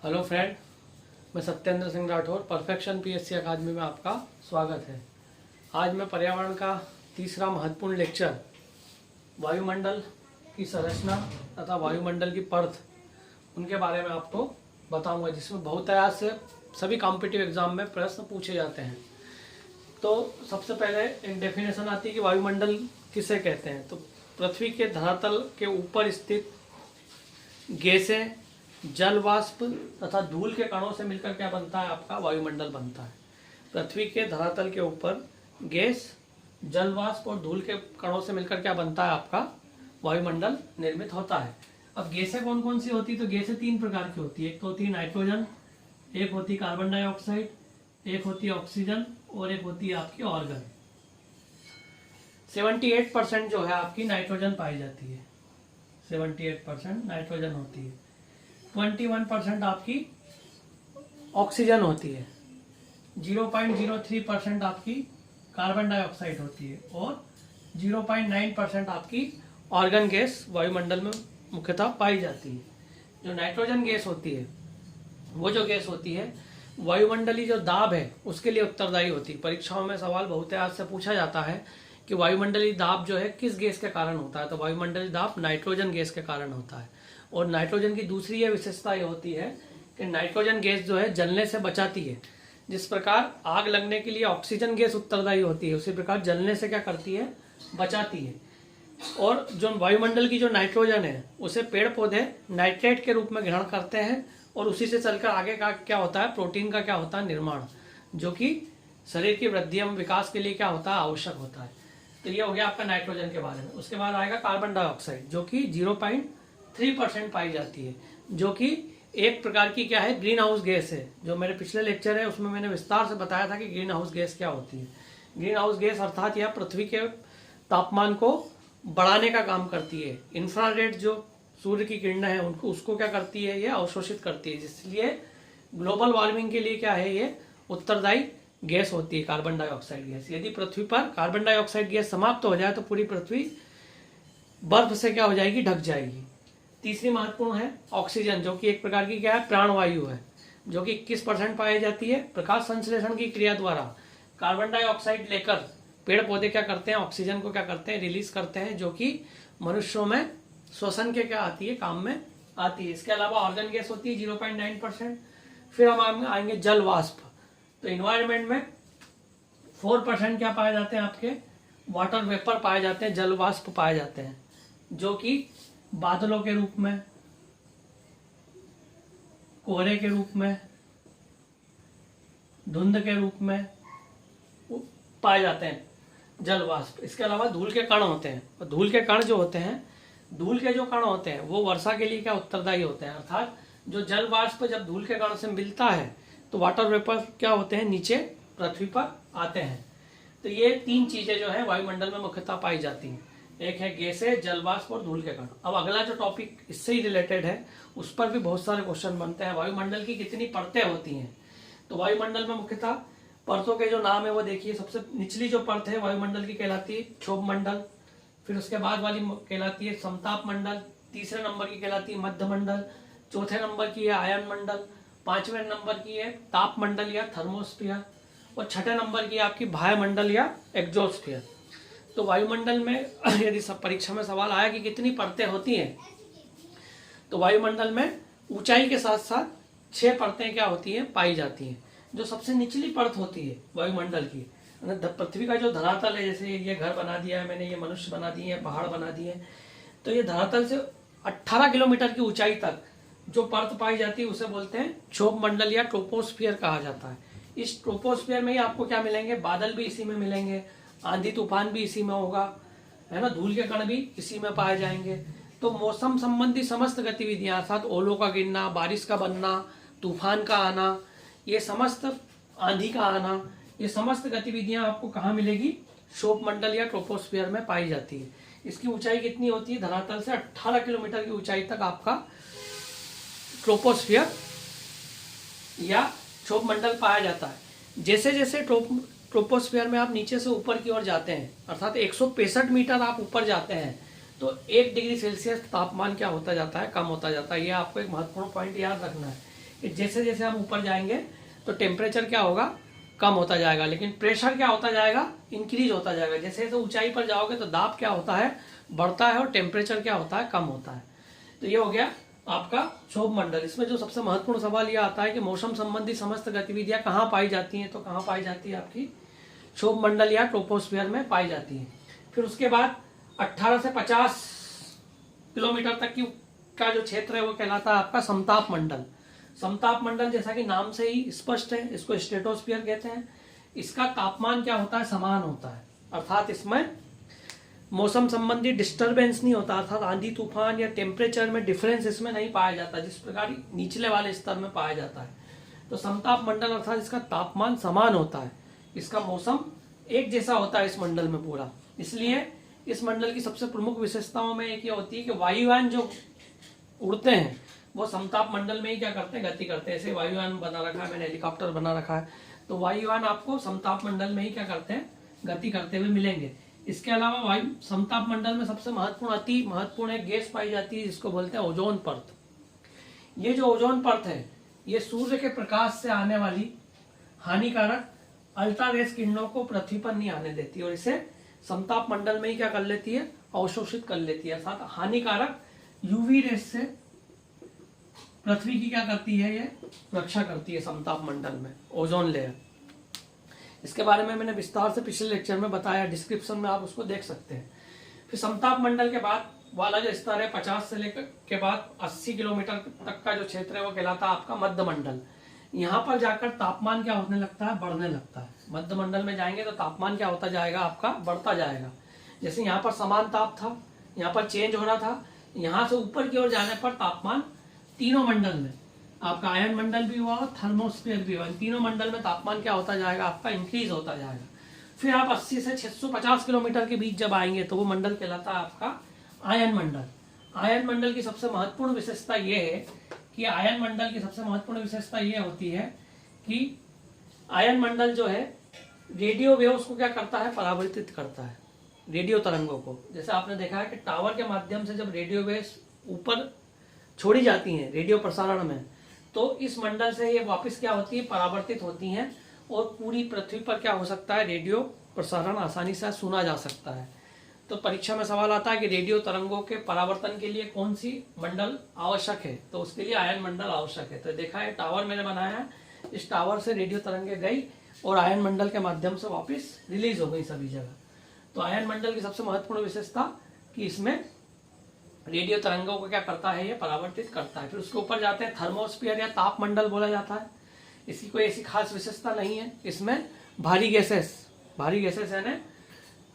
Hello friend, मैं Satyendra Singh Rathore perfection PSC अकादमी में आपका स्वागत है। आज मैं पर्यावरण का तीसरा महत्वपूर्ण लेक्चर वायुमंडल की संरचना तथा वायुमंडल की परत उनके बारे में आपको बताऊंगा, जिसमें बहुतायत से सभी कॉम्पिटिटिव एग्जाम में प्रश्न पूछे जाते हैं। तो सबसे पहले एक डेफिनेशन आती है कि वायुमंडल किसे कहते हैं। तो पृथ्वी के धरातल के ऊपर स्थित गैसें, जल वाष्प तथा धूल के कणों से मिलकर क्या बनता है, आपका वायुमंडल बनता है। पृथ्वी के धरातल के ऊपर गैस, जल वाष्प और धूल के कणों से मिलकर क्या बनता है, आपका वायुमंडल निर्मित होता है। अब गैसें कौन कौन सी होती है, तो गैसें तीन प्रकार की होती है। एक तो होती है नाइट्रोजन, एक होती है कार्बन डाइऑक्साइड, एक होती है ऑक्सीजन और एक होती है आपकी ऑर्गन। 78% जो है आपकी नाइट्रोजन पाई जाती है, 78% नाइट्रोजन होती है। 21% आपकी ऑक्सीजन होती है, 0.03% आपकी कार्बन डाइऑक्साइड होती है और 0.9% आपकी ऑर्गन गैस वायुमंडल में मुख्यतः पाई जाती है। जो नाइट्रोजन गैस होती है, वो जो गैस होती है वायुमंडलीय जो दाब है उसके लिए उत्तरदायी होती है। परीक्षाओं में सवाल बहुतायत से पूछा जाता है कि वायुमंडलीय दाब जो है किस गैस के कारण होता है, तो वायुमंडलीय दाब नाइट्रोजन गैस के कारण होता है। और नाइट्रोजन की दूसरी यह विशेषता ये होती है कि नाइट्रोजन गैस जो है जलने से बचाती है। जिस प्रकार आग लगने के लिए ऑक्सीजन गैस उत्तरदायी होती है, उसी प्रकार जलने से क्या करती है, बचाती है। और जो वायुमंडल की जो नाइट्रोजन है उसे पेड़ पौधे नाइट्रेट के रूप में ग्रहण करते हैं और उसी से चलकर आगे का क्या होता है, प्रोटीन का क्या होता है, निर्माण, जो कि शरीर की वृद्धि एवं विकास के लिए क्या होता है, आवश्यक होता है। तो ये हो गया आपका नाइट्रोजन के बारे में। उसके बाद आएगा कार्बन डाइऑक्साइड, जो कि 0.3% पाई जाती है, जो कि एक प्रकार की क्या है, ग्रीन हाउस गैस है। जो मेरे पिछले लेक्चर है उसमें मैंने विस्तार से बताया था कि ग्रीन हाउस गैस क्या होती है। ग्रीन हाउस गैस अर्थात यह पृथ्वी के तापमान को बढ़ाने का काम करती है। इंफ्रारेड जो सूर्य की किरणें हैं उनको उसको क्या करती है, ये अवशोषित करती है, इसलिए ग्लोबल वार्मिंग के लिए क्या है, ये उत्तरदायी गैस होती है कार्बन डाइऑक्साइड गैस। यदि पृथ्वी पर कार्बन डाइऑक्साइड गैस समाप्त हो जाए तो पूरी पृथ्वी बर्फ से क्या हो जाएगी, ढक जाएगी। तीसरी महत्वपूर्ण है ऑक्सीजन, जो कि एक प्रकार की क्या है, प्राणवायु है, जो कि 21% पाई जाती है। प्रकाश संश्लेषण की क्रिया द्वारा कार्बन डाइऑक्साइड लेकर पेड़ पौधे क्या करते हैं, ऑक्सीजन को क्या करते हैं, रिलीज करते हैं, जो कि मनुष्यों में श्वसन के क्या आती है, काम में आती है। इसके अलावा ऑर्गन गैस होती है 0.9%। फिर हम आएंगे जल वाष्प। तो इन्वायरमेंट में 4% क्या पाए जाते हैं, आपके वाटर वेपर पाए जाते हैं, जल वाष्प पाए जाते हैं, जो कि बादलों के रूप में, कोहरे के रूप में, धुंध के रूप में पाए जाते हैं जल वाष्प। इसके अलावा धूल के कण होते हैं, और धूल के कण जो होते हैं, धूल के जो कण होते हैं वो वर्षा के लिए क्या उत्तरदायी होते हैं। अर्थात जो जल वाष्प जब धूल के कण से मिलता है तो वाटर वेपर क्या होते हैं, नीचे पृथ्वी पर आते हैं। तो ये तीन चीजें जो है वायुमंडल में मुख्यतः पाई जाती हैं। एक है गैसें, जल वाष्प और धूल के कण। अब अगला जो टॉपिक इससे ही रिलेटेड है उस पर भी बहुत सारे क्वेश्चन बनते हैं। वायुमंडल की कितनी परतें होती हैं, तो वायुमंडल में मुख्यतः परतों के जो नाम है वो देखिए। सबसे निचली जो परत है वायुमंडल की कहलाती है क्षोभ मंडल, फिर उसके बाद वाली कहलाती है समताप मंडल, तीसरे नंबर की कहलाती है मध्य मंडल, चौथे नंबर की है आयन मंडल, पांचवें नंबर की है ताप मंडल या थर्मोस्फीयर, और छठे नंबर की आपकी बाह्य मंडल या एक्सोस्फीयर। तो वायुमंडल में यदि सब परीक्षा में सवाल आया कि कितनी परतें होती हैं, तो वायुमंडल में ऊंचाई के साथ साथ 6 परतें क्या होती हैं, पाई जाती हैं। जो सबसे निचली परत होती है वायुमंडल की, पृथ्वी का जो धरातल है, जैसे ये घर बना दिया है मैंने, ये मनुष्य बना दिए हैं, पहाड़ बना दिए हैं, तो ये धरातल से 18 किलोमीटर की ऊंचाई तक जो परत पाई जाती है उसे बोलते हैं क्षोभ मंडल या ट्रोपोस्फियर कहा जाता है। इस ट्रोपोस्फियर में ही आपको क्या मिलेंगे, बादल भी इसी में मिलेंगे, आंधी तूफान भी इसी में होगा, है ना, धूल के कण भी इसी में पाए जाएंगे। तो मौसम संबंधी समस्त गतिविधियां, अर्थात ओलों का गिरना, बारिश का बनना, तूफान का आना, ये समस्त, आंधी का आना, ये समस्त गतिविधियां आपको कहाँ मिलेगी, क्षोभ मंडल या ट्रोपोस्फियर में पाई जाती है। इसकी ऊंचाई कितनी होती है, धरातल से 18 किलोमीटर की ऊंचाई तक आपका ट्रोपोस्फियर या क्षोभ मंडल पाया जाता है। जैसे जैसे ट्रोपोस्फियर में आप नीचे से ऊपर की ओर जाते हैं, अर्थात 165 मीटर आप ऊपर जाते हैं, तो 1 डिग्री सेल्सियस तापमान क्या होता जाता है, कम होता जाता है। ये आपको एक महत्वपूर्ण पॉइंट याद रखना है कि जैसे जैसे हम ऊपर जाएंगे तो टेम्परेचर क्या होगा, कम होता जाएगा, लेकिन प्रेशर क्या होता जाएगा, इंक्रीज होता जाएगा। जैसे जैसे ऊंचाई पर जाओगे तो दाब क्या होता है, बढ़ता है, और टेम्परेचर क्या होता है, कम होता है। तो ये हो गया आपका क्षोभ मंडल। इसमें जो सबसे महत्वपूर्ण सवाल ये आता है कि मौसम संबंधी समस्त गतिविधियां कहाँ पाई जाती हैं, तो कहाँ पाई जाती है, आपकी क्षोभ मंडल या ट्रोपोस्फियर में पाई जाती है। फिर उसके बाद 18 से 50 किलोमीटर तक की का जो क्षेत्र है वो कहलाता है आपका समताप मंडल। समताप मंडल जैसा कि नाम से ही स्पष्ट है, इसको स्ट्रेटोस्फियर कहते हैं। इसका तापमान क्या होता है, समान होता है, अर्थात इसमें मौसम संबंधी डिस्टरबेंस नहीं होता, अर्थात आंधी तूफान या टेम्परेचर में डिफरेंस इसमें नहीं पाया जाता जिस प्रकार निचले वाले स्तर में पाया जाता है। तो समताप मंडल अर्थात इसका तापमान समान होता है, इसका मौसम एक जैसा होता है इस मंडल में पूरा। इसलिए इस मंडल की सबसे प्रमुख विशेषताओं में एक ये होती है कि वायुयान जो उड़ते हैं वो समताप मंडल में ही क्या करते हैं, गति करते हैं। ऐसे वायुयान बना रखा है मैंने, हेलीकॉप्टर बना रखा है, तो वायुयान आपको समताप मंडल में ही क्या करते हैं, गति करते हुए मिलेंगे। इसके अलावा वायु समताप मंडल में सबसे महत्वपूर्ण, अति महत्वपूर्ण एक गैस पाई जाती है जिसको बोलते हैं ओजोन परत। ये जो ओजोन परत है ये सूर्य के प्रकाश से आने वाली हानिकारक अल्ट्रारेस किरणों को पृथ्वी पर नहीं आने देती, और इसे समताप मंडल में ही क्या कर लेती है, अवशोषित कर लेती है। अर्थात हानिकारक यूवी रेस से पृथ्वी की क्या करती है, ये रक्षा करती है समताप मंडल में, ओजोन लेयर। इसके बारे में मैंने विस्तार से पिछले लेक्चर में बताया, डिस्क्रिप्शन में आप उसको देख सकते हैं। फिर समताप मंडल के बाद वाला जो स्तर है 50 से लेकर के बाद 80 किलोमीटर तक का जो क्षेत्र है वो कहलाता है आपका मध्य मंडल। यहाँ पर जाकर तापमान क्या होने लगता है, बढ़ने लगता है। मध्य मंडल में जाएंगे तो तापमान क्या होता जाएगा, आपका बढ़ता जाएगा। जैसे यहाँ पर समान ताप था, यहाँ पर चेंज हो रहा था, यहाँ से ऊपर की ओर जाने पर तापमान तीनों मंडल में, आपका आयन मंडल भी हुआ और थर्मोस्फीयर भी हुआ, इन तीनों मंडल में तापमान क्या होता जाएगा, आपका इंक्रीज होता जाएगा। फिर आप 80 से 650 किलोमीटर के बीच जब आएंगे तो वो मंडल कहलाता है आपका आयन मंडल। आयन मंडल की सबसे महत्वपूर्ण विशेषता ये है कि आयन मंडल की सबसे महत्वपूर्ण विशेषता ये होती है कि आयन मंडल जो है रेडियो वेव्स को क्या करता है, परावर्तित करता है, रेडियो तरंगों को। जैसे आपने देखा है कि टावर के माध्यम से जब रेडियो वेव्स ऊपर छोड़ी जाती हैं रेडियो प्रसारण में, तो इस मंडल से ये वापस क्या होती है, परावर्तित होती हैं, और पूरी पृथ्वी पर क्या हो सकता है, रेडियो प्रसारण आसानी से सुना जा सकता है। तो परीक्षा में सवाल आता है कि रेडियो तरंगों के परावर्तन के लिए कौन सी मंडल आवश्यक है, तो उसके लिए आयन मंडल आवश्यक है। तो देखा है टावर मैंने बनाया है, इस टावर से रेडियो तरंगे गई और आयन मंडल के माध्यम से वापस रिलीज हो गई सभी जगह। तो आयन मंडल की सबसे महत्वपूर्ण विशेषता कि इसमें रेडियो तरंगों को क्या करता है, ये परावर्तित करता है। फिर उसके ऊपर जाते हैं थर्मोस्फीयर या ताप मंडल बोला जाता है। इसकी कोई ऐसी खास विशेषता नहीं है, इसमें भारी गैसेस यानी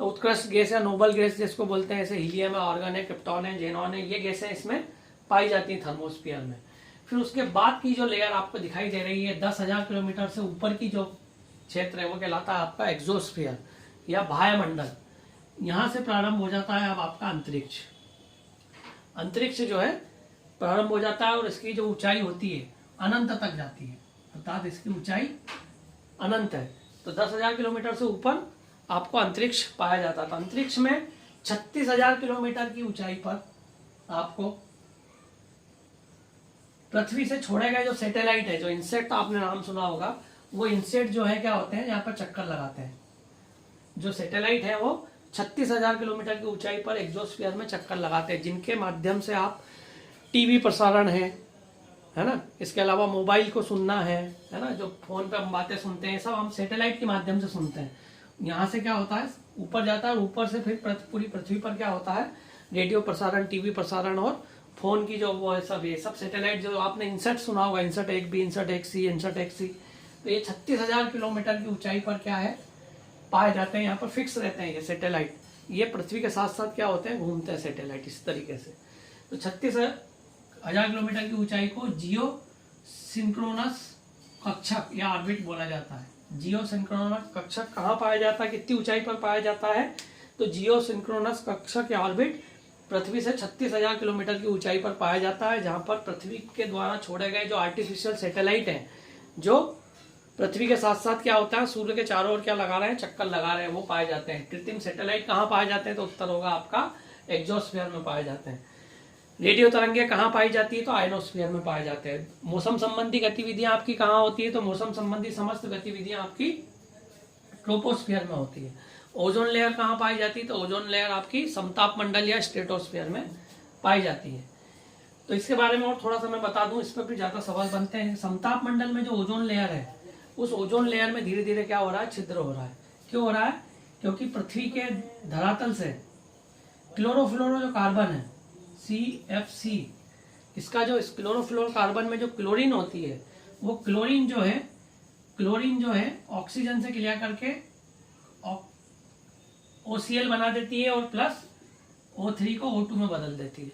तो उत्कृष्ट गैस या नोबल गैस जिसको बोलते हैं, जैसे हीलियम है, आर्गन है, क्रिप्टॉन है, जेनॉन है, ये गैसें इसमें पाई जाती हैं थर्मोस्फीयर में। फिर उसके बाद की जो लेयर आपको दिखाई दे रही है 10,000 किलोमीटर से ऊपर की जो क्षेत्र है वो कहलाता है आपका एक्सोस्फीयर या बाह्य मंडल। यहाँ से प्रारंभ हो जाता है अब आपका अंतरिक्ष। अंतरिक्ष जो है प्रारंभ हो जाता है और इसकी जो ऊंचाई होती है अनंत तक जाती है, अर्थात इसकी ऊंचाई अनंत है। तो 10,000 किलोमीटर से ऊपर आपको अंतरिक्ष पाया जाता है। तो अंतरिक्ष में 36,000 किलोमीटर की ऊंचाई पर आपको पृथ्वी से छोड़े गए जो सैटेलाइट है, जो इंसेट आपने नाम सुना होगा, वो इंसेट जो है क्या होते हैं, यहाँ पर चक्कर लगाते हैं। जो सैटेलाइट है वो 36,000 किलोमीटर की ऊंचाई पर एक्सोस्फीयर में चक्कर लगाते हैं, जिनके माध्यम से आप टीवी प्रसारण है ना, इसके अलावा मोबाइल को सुनना है ना, जो फोन पे हम बातें सुनते हैं, सब हम सैटेलाइट के माध्यम से सुनते हैं। यहाँ से क्या होता है, ऊपर जाता है, ऊपर से फिर पूरी पृथ्वी पर क्या होता है, रेडियो प्रसारण, टीवी प्रसारण और फोन की जो वो है सब, ये सब सैटेलाइट जो आपने इंसर्ट सुना होगा, insert 1B, insert 1C, insert 1C, तो ये 36,000 किलोमीटर की ऊंचाई पर क्या है, पाए जाते हैं। यहाँ पर फिक्स रहते हैं ये सैटेलाइट, ये पृथ्वी के साथ साथ क्या होते हैं, घूमते हैं सैटेलाइट इस तरीके से। तो 36,000 किलोमीटर की ऊंचाई को जियो सिंक्रोनस कक्षक या ऑर्बिट बोला जाता है। जियो सिंक्रोनस कक्षक कहाँ पाया जाता है, कितनी ऊंचाई पर पाया जाता है, तो जियो सिंक्रोनस कक्षक या ऑर्बिट पृथ्वी से 36,000 किलोमीटर की ऊंचाई पर पाया जाता है, जहां पर पृथ्वी के द्वारा छोड़े गए जो आर्टिफिशियल सैटेलाइट हैं, जो पृथ्वी के साथ साथ क्या होता है, सूर्य के चारों ओर क्या लगा रहे हैं, चक्कर लगा रहे हैं, वो पाए जाते हैं। कृत्रिम सैटेलाइट कहाँ पाए जाते हैं, तो उत्तर होगा आपका एक्सोस्फीयर में पाए जाते हैं। रेडियो तरंगे कहाँ पाई जाती है? तो आयनोस्फीयर में पाए जाते हैं। मौसम संबंधी गतिविधियां आपकी कहाँ होती है? तो मौसम संबंधी समस्त गतिविधियां आपकी ट्रोपोस्फीयर में होती है। ओजोन लेयर कहाँ पाई जाती है? तो ओजोन लेयर आपकी समताप मंडल या स्ट्रेटोस्फीयर में पाई जाती है। तो इसके बारे में और थोड़ा सा मैं बता दूं, इस पर भी ज्यादा सवाल बनते हैं। समताप मंडल में जो ओजोन लेयर है, उस ओजोन लेयर में धीरे धीरे क्या हो रहा है? छिद्र हो रहा है। क्यों हो रहा है? क्योंकि पृथ्वी के धरातल से क्लोरोफ्लोरो जो कार्बन है CFC, इसका जो क्लोरोफ्लोरो कार्बन में जो क्लोरीन होती है, वो क्लोरीन जो है ऑक्सीजन से क्रिया करके OCl बना देती है और प्लस O3 को O2 में बदल देती है,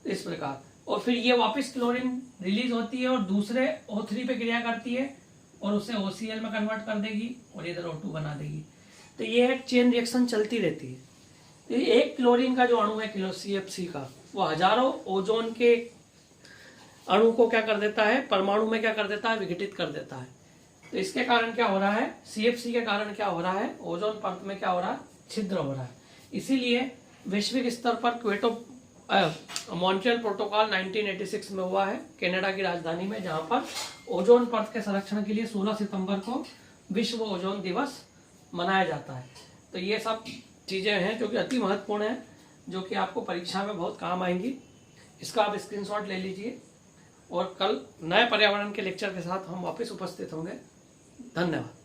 इस प्रकार। और फिर ये वापस क्लोरीन रिलीज होती है और दूसरे O3 पे क्रिया करती है और उसे OCl में कन्वर्ट कर देगी और इधर O2 बना देगी। तो ये एक चेन रिएक्शन चलती रहती है। तो एक क्लोरीन का जो अणु है CFC का, वो हजारों ओजोन के अणु को क्या कर देता है? परमाणु में क्या कर देता है? विघटित कर देता है। तो इसके कारण क्या हो रहा है? CFC के कारण क्या हो रहा है? ओजोन परत में क्या हो रहा है? छिद्र हो रहा है। इसीलिए वैश्विक स्तर पर क्योटो मॉन्ट्रियल प्रोटोकॉल 1986 में हुआ है कनाडा की राजधानी में, जहां पर ओजोन परत के संरक्षण के लिए 16 सितंबर को विश्व ओजोन दिवस मनाया जाता है। तो ये सब चीजें हैं जो कि अति महत्वपूर्ण है, जो कि आपको परीक्षा में बहुत काम आएंगी। इसका आप स्क्रीनशॉट ले लीजिए और कल नए पर्यावरण के लेक्चर के साथ हम वापस उपस्थित होंगे। धन्यवाद।